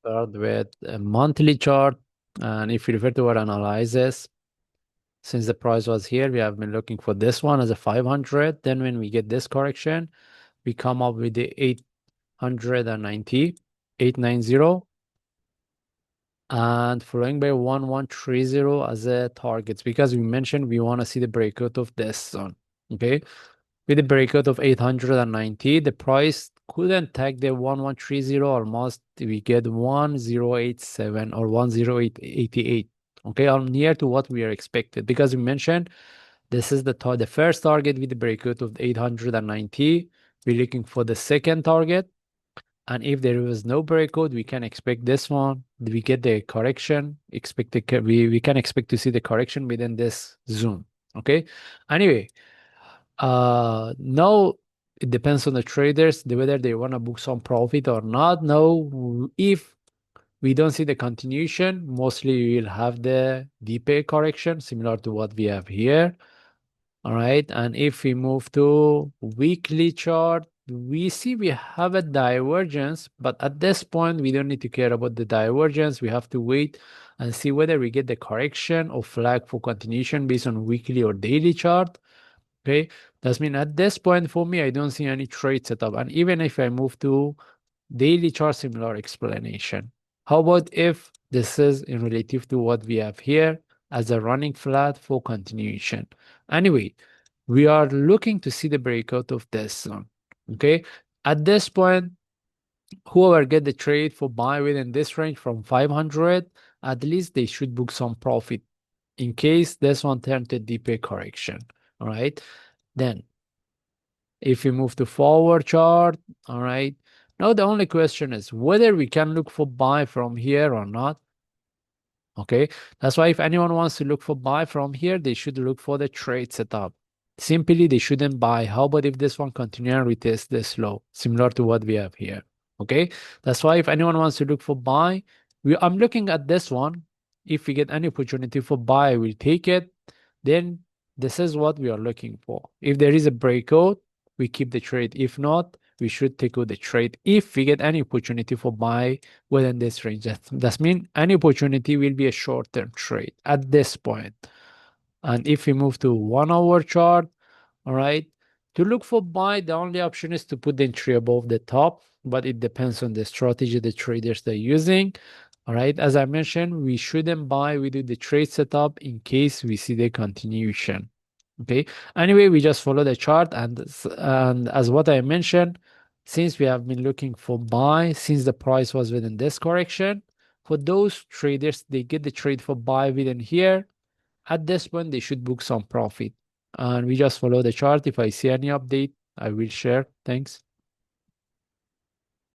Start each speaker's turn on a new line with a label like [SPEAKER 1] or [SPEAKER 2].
[SPEAKER 1] Start with a monthly chart. And if you refer to our analysis, since the price was here, we have been looking for this one as a 500. Then when we get this correction, we come up with the 890, 890, and following by 1130 as a target because we mentioned we want to see the breakout of this zone. Okay. With the breakout of 890, the price couldn't tag the 1130, almost we get 1087 or 10888. Okay, I'm near to what we are expected because we mentioned this is the first target with the breakout of 890. We're looking for the second target. And if there was no breakout, we can expect this one. We get the correction. We can expect to see the correction within this zone. Okay. Anyway, now it depends on the traders whether they want to book some profit or not. Now, if we don't see the continuation, mostly we will have the deeper correction similar to what we have here. All right. And if we move to weekly chart, we see we have a divergence, but at this point, we don't need to care about the divergence. We have to wait and see whether we get the correction or flag for continuation based on weekly or daily chart. Okay, that's mean at this point for me, I don't see any trade setup. And even if I move to daily chart, similar explanation. How about if this is in relative to what we have here as a running flat for continuation? Anyway, we are looking to see the breakout of this zone. Okay, at this point, whoever get the trade for buy within this range from 500, at least they should book some profit in case this one turns to deeper correction. All right. Then if we move to forward chart, all right. Now the only question is whether we can look for buy from here or not. Okay. That's why if anyone wants to look for buy from here, they should look for the trade setup. Simply, they shouldn't buy. How about if this one continue and retest this low, similar to what we have here? Okay. That's why if anyone wants to look for buy, I'm looking at this one. If we get any opportunity for buy, we'll take it. Then this is what we are looking for. If there is a breakout, we keep the trade. If not, we should take out the trade if we get any opportunity for buy within this range. That means any opportunity will be a short-term trade at this point. And if we move to 1 hour chart, all right, to look for buy, the only option is to put the entry above the top, but it depends on the strategy the traders are using. All right, as I mentioned, we shouldn't buy. We do the trade setup in case we see the continuation. Okay. Anyway, we just follow the chart, and as what I mentioned, since we have been looking for buy, since the price was within this correction, for those traders, they get the trade for buy within here. At this point, they should book some profit. And we just follow the chart. If I see any update, I will share. Thanks.